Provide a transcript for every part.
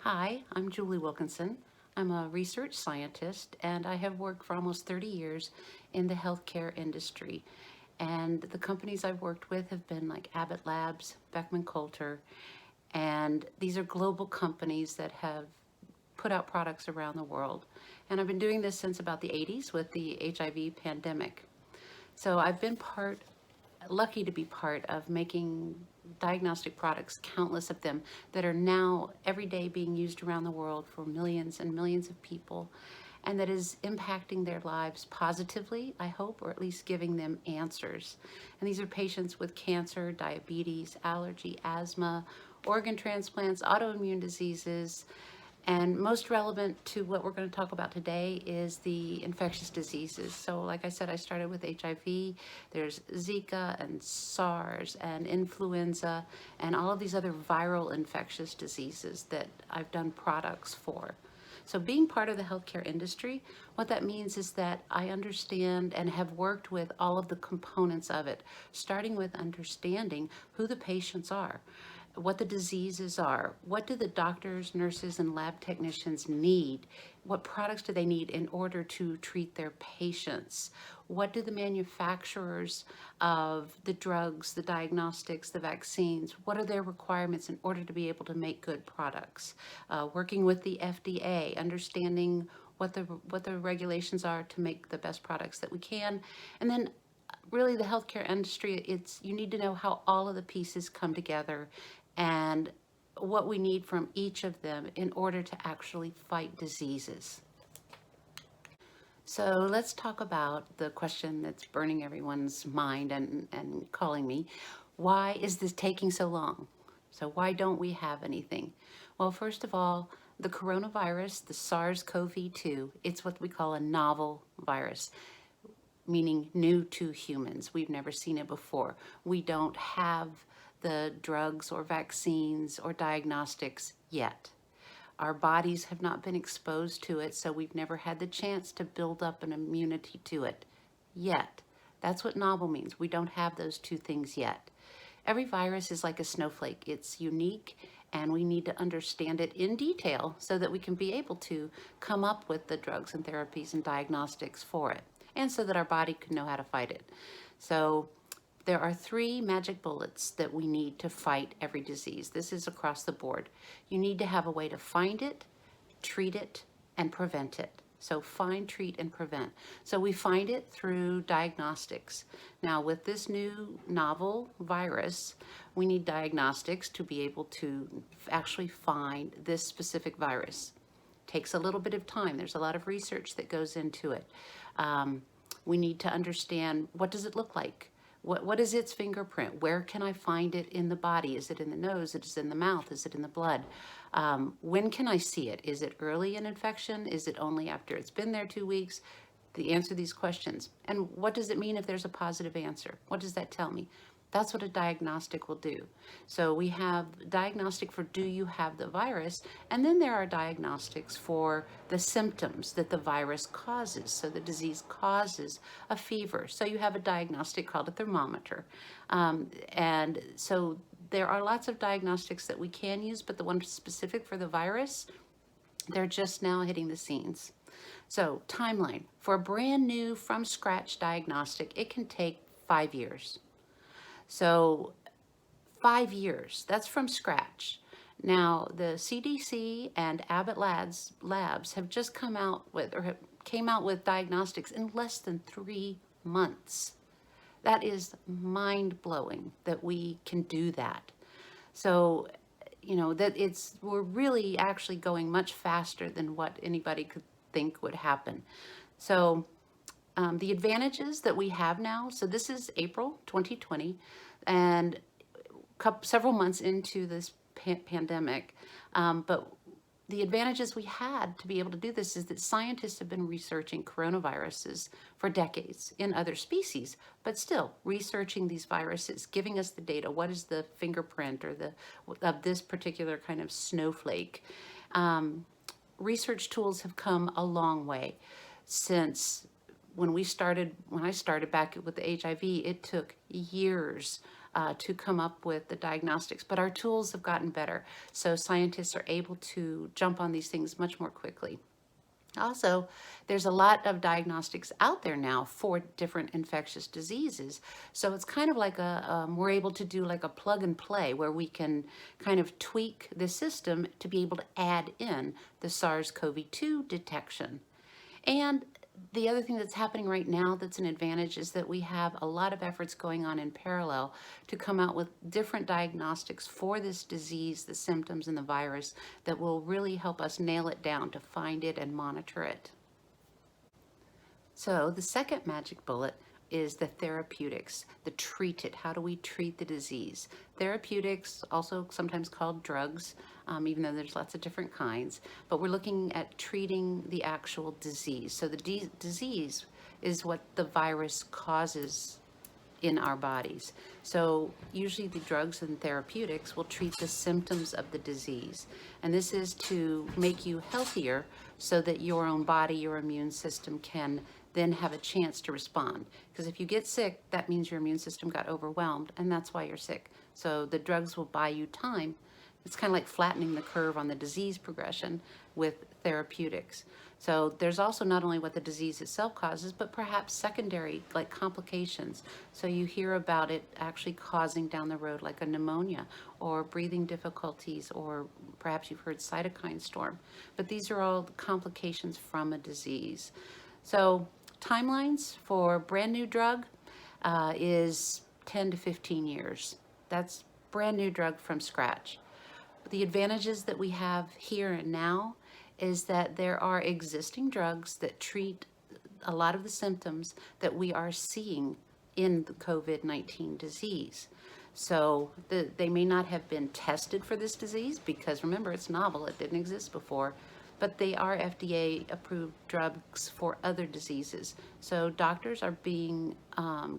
Hi, I'm Julie Wilkinson. I'm a research scientist and I have worked for almost 30 years in the healthcare industry. And the companies I've worked with have been like Abbott Labs, Beckman Coulter, and these are global companies that have put out products around the world. And I've been doing this since about the 80s with the HIV pandemic. So I've been lucky to be part of making diagnostic products, countless of them, that are now every day being used around the world for millions and millions of people, and that is impacting their lives positively, I hope, or at least giving them answers. And these are patients with cancer, diabetes, allergy, asthma, organ transplants, autoimmune diseases, and most relevant to what we're going to talk about today is the infectious diseases. So like I said, I started with HIV. There's Zika and SARS and influenza and all of these other viral infectious diseases that I've done products for. So being part of the healthcare industry, what that means is that I understand and have worked with all of the components of it, starting with understanding who the patients are, what the diseases are, what do the doctors, nurses, and lab technicians need, what products do they need in order to treat their patients, what do the manufacturers of the drugs, the diagnostics, the vaccines, what are their requirements in order to be able to make good products, working with the FDA, understanding what the regulations are to make the best products that we can, and then really the healthcare industry, you need to know how all of the pieces come together and what we need from each of them in order to actually fight diseases. So let's talk about the question that's burning everyone's mind and calling me. Why is this taking so long? So why don't we have anything? Well, first of all, the coronavirus, the SARS-CoV-2, it's what we call a novel virus, meaning new to humans. We've never seen it before. We don't have the drugs or vaccines or diagnostics yet. Our bodies have not been exposed to it, so we've never had the chance to build up an immunity to it yet. That's what novel means. We don't have those two things yet. Every virus is like a snowflake. It's unique, and we need to understand it in detail so that we can be able to come up with the drugs and therapies and diagnostics for it, and so that our body can know how to fight it. So there are 3 magic bullets that we need to fight every disease. This is across the board. You need to have a way to find it, treat it, and prevent it. So find, treat, and prevent. So we find it through diagnostics. Now with this new novel virus, we need diagnostics to be able to actually find this specific virus. Takes a little bit of time. There's a lot of research that goes into it. We need to understand, what does it look like? What is its fingerprint? Where can I find it in the body? Is it in the nose? Is it in the mouth? Is it in the blood? When can I see it? Is it early in infection? Is it only after it's been there 2 weeks? The answer to these questions. And what does it mean if there's a positive answer? What does that tell me? That's what a diagnostic will do. So we have diagnostic for, do you have the virus? And then there are diagnostics for the symptoms that the virus causes. So the disease causes a fever. So you have a diagnostic called a thermometer. And so there are lots of diagnostics that we can use, but the one specific for the virus, they're just now hitting the scenes. So timeline, for a brand new from scratch diagnostic, it can take 5 years. So 5 years, that's from scratch. Now, the CDC and Abbott Labs have just came out with diagnostics in less than 3 months. That is mind-blowing that we can do that. So, we're really actually going much faster than what anybody could think would happen. So the advantages that we have now, so this is April 2020, and several months into this pandemic, but the advantages we had to be able to do this is that scientists have been researching coronaviruses for decades in other species, but still researching these viruses, giving us the data. What is the fingerprint or of this particular kind of snowflake? Research tools have come a long way since when I started back with the HIV. It took years to come up with the diagnostics, but our tools have gotten better. So scientists are able to jump on these things much more quickly. Also, there's a lot of diagnostics out there now for different infectious diseases. So it's kind of like we're able to do like a plug and play where we can kind of tweak the system to be able to add in the SARS-CoV-2 detection. And the other thing that's happening right now that's an advantage is that we have a lot of efforts going on in parallel to come out with different diagnostics for this disease, the symptoms, and the virus that will really help us nail it down to find it and monitor it. So the second magic bullet is the therapeutics, the treat it. How do we treat the disease? Therapeutics, also sometimes called drugs, even though there's lots of different kinds, but we're looking at treating the actual disease. So the disease is what the virus causes in our bodies. So usually the drugs and therapeutics will treat the symptoms of the disease. And this is to make you healthier so that your own body, your immune system can then have a chance to respond. Because if you get sick, that means your immune system got overwhelmed, and that's why you're sick. So the drugs will buy you time. It's kind of like flattening the curve on the disease progression with therapeutics. So there's also not only what the disease itself causes, but perhaps secondary like complications. So you hear about it actually causing down the road like a pneumonia or breathing difficulties, or perhaps you've heard cytokine storm. But these are all complications from a disease. So timelines for brand new drug is 10 to 15 years. That's brand new drug from scratch. The advantages that we have here and now is that there are existing drugs that treat a lot of the symptoms that we are seeing in the COVID-19 disease. So they may not have been tested for this disease because remember, it's novel, it didn't exist before, but they are FDA approved drugs for other diseases. So doctors are being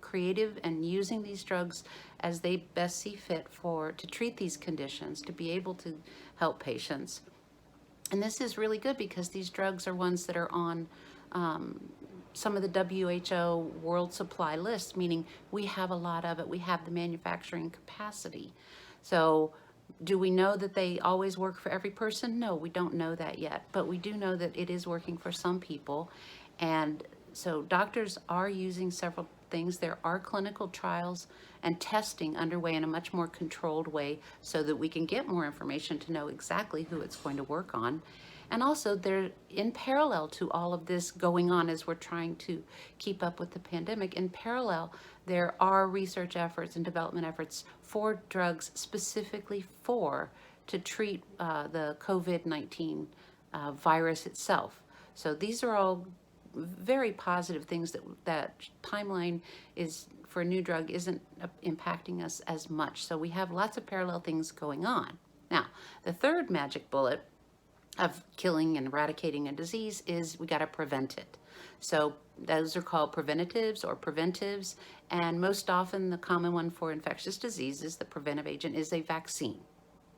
creative and using these drugs as they best see fit to treat these conditions, to be able to help patients. And this is really good because these drugs are ones that are on some of the WHO world supply lists, meaning we have a lot of it, we have the manufacturing capacity. So do we know that they always work for every person? No, we don't know that yet, but we do know that it is working for some people. And so doctors are using several things. There are clinical trials and testing underway in a much more controlled way so that we can get more information to know exactly who it's going to work on. And also they're in parallel to all of this going on as we're trying to keep up with the pandemic. In parallel, there are research efforts and development efforts for drugs specifically to treat the COVID-19 virus itself. So these are all very positive things that timeline is for a new drug isn't impacting us as much. So we have lots of parallel things going on. Now, the third magic bullet of killing and eradicating a disease is we got to prevent it. So those are called preventatives or preventives, and most often the common one for infectious diseases, the preventive agent, is a vaccine.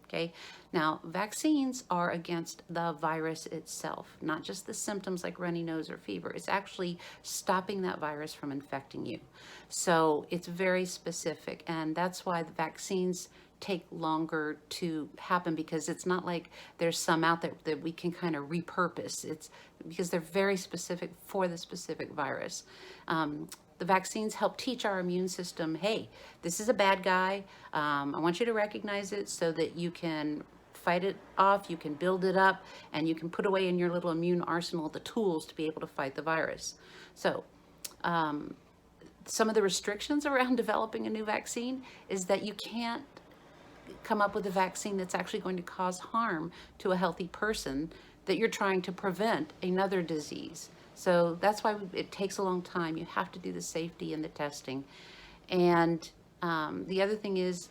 Okay, now vaccines are against the virus itself, not just the symptoms like runny nose or fever. It's actually stopping that virus from infecting you. So it's very specific, and that's why the vaccines take longer to happen, because it's not like there's some out there that we can kind of repurpose. It's because they're very specific for the specific virus. The vaccines help teach our immune system, hey, this is a bad guy. I want you to recognize it so that you can fight it off, you can build it up, and you can put away in your little immune arsenal the tools to be able to fight the virus. So some of the restrictions around developing a new vaccine is that you can't come up with a vaccine that's actually going to cause harm to a healthy person that you're trying to prevent another disease. So that's why it takes a long time. You have to do the safety and the testing. And the other thing is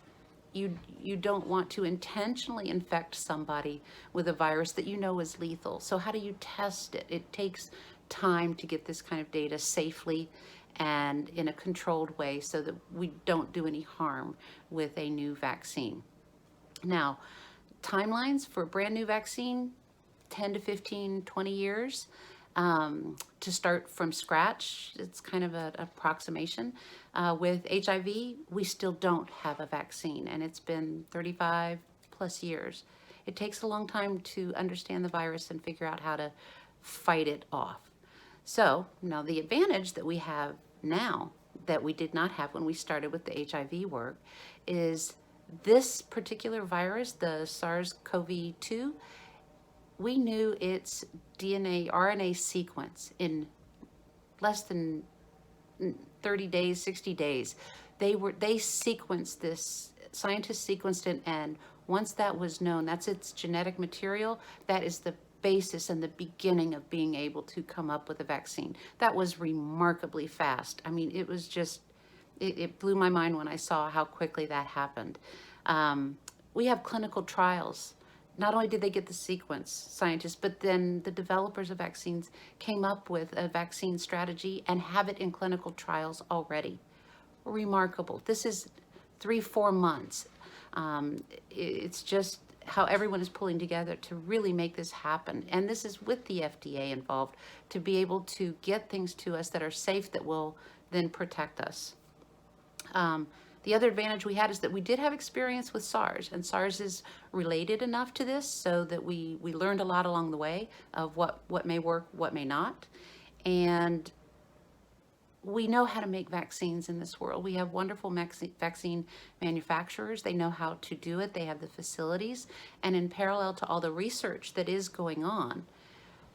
you don't want to intentionally infect somebody with a virus that you know is lethal. So how do you test it? It takes time to get this kind of data safely and in a controlled way so that we don't do any harm with a new vaccine. Now, timelines for a brand new vaccine, 10 to 15, 20 years. To start from scratch, it's kind of an approximation. With HIV, we still don't have a vaccine, and it's been 35 plus years. It takes a long time to understand the virus and figure out how to fight it off. So now the advantage that we have now that we did not have when we started with the HIV work is this particular virus, the SARS-CoV-2, we knew its DNA, RNA sequence in less than 30 days, 60 days. They sequenced this, scientists sequenced it, and once that was known, that's its genetic material, that is the basis and the beginning of being able to come up with a vaccine. That was remarkably fast. I mean, it was just, it blew my mind when I saw how quickly that happened. We have clinical trials. Not only did they get the sequence, scientists, but then the developers of vaccines came up with a vaccine strategy and have it in clinical trials already. Remarkable. This is 3-4 months. It's just how everyone is pulling together to really make this happen. And this is with the FDA involved to be able to get things to us that are safe, that will then protect us. The other advantage we had is that we did have experience with SARS, and SARS is related enough to this so that we learned a lot along the way of what may work, what may not. And we know how to make vaccines in this world. We have wonderful vaccine manufacturers. They know how to do it. They have the facilities. And in parallel to all the research that is going on,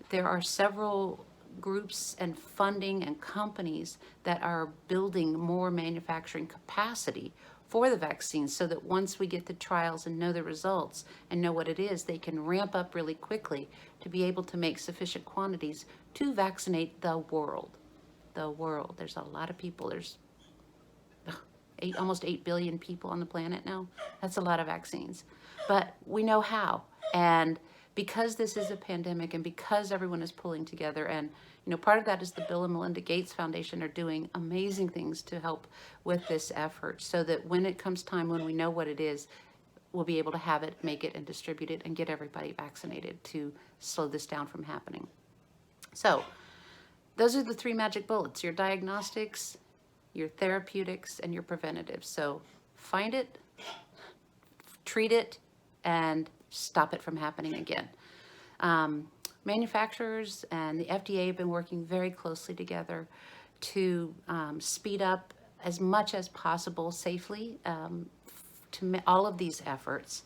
there are several groups and funding and companies that are building more manufacturing capacity for the vaccines so that once we get the trials and know the results and know what it is, they can ramp up really quickly to be able to make sufficient quantities to vaccinate the world. The world. There's a lot of people. There's almost 8 billion people on the planet now. That's a lot of vaccines. But we know how. And because this is a pandemic and because everyone is pulling together, and part of that is the Bill and Melinda Gates Foundation are doing amazing things to help with this effort so that when it comes time, when we know what it is, we'll be able to have it, make it, and distribute it and get everybody vaccinated to slow this down from happening. So those are the 3 magic bullets: your diagnostics, your therapeutics, and your preventatives. So find it, treat it, and stop it from happening again. Manufacturers and the FDA have been working very closely together to speed up as much as possible safely to all of these efforts.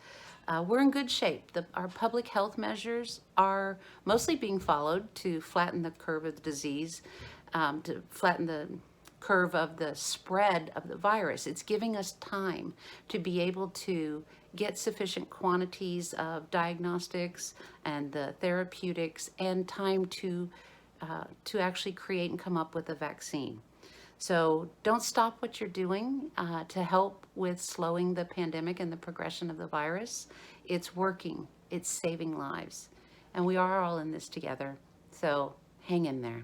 We're in good shape. Our public health measures are mostly being followed to flatten the curve of the disease, to flatten the curve of the spread of the virus. It's giving us time to be able to get sufficient quantities of diagnostics and the therapeutics and time to actually create and come up with a vaccine. So don't stop what you're doing to help with slowing the pandemic and the progression of the virus. It's working. It's saving lives. And we are all in this together. So hang in there.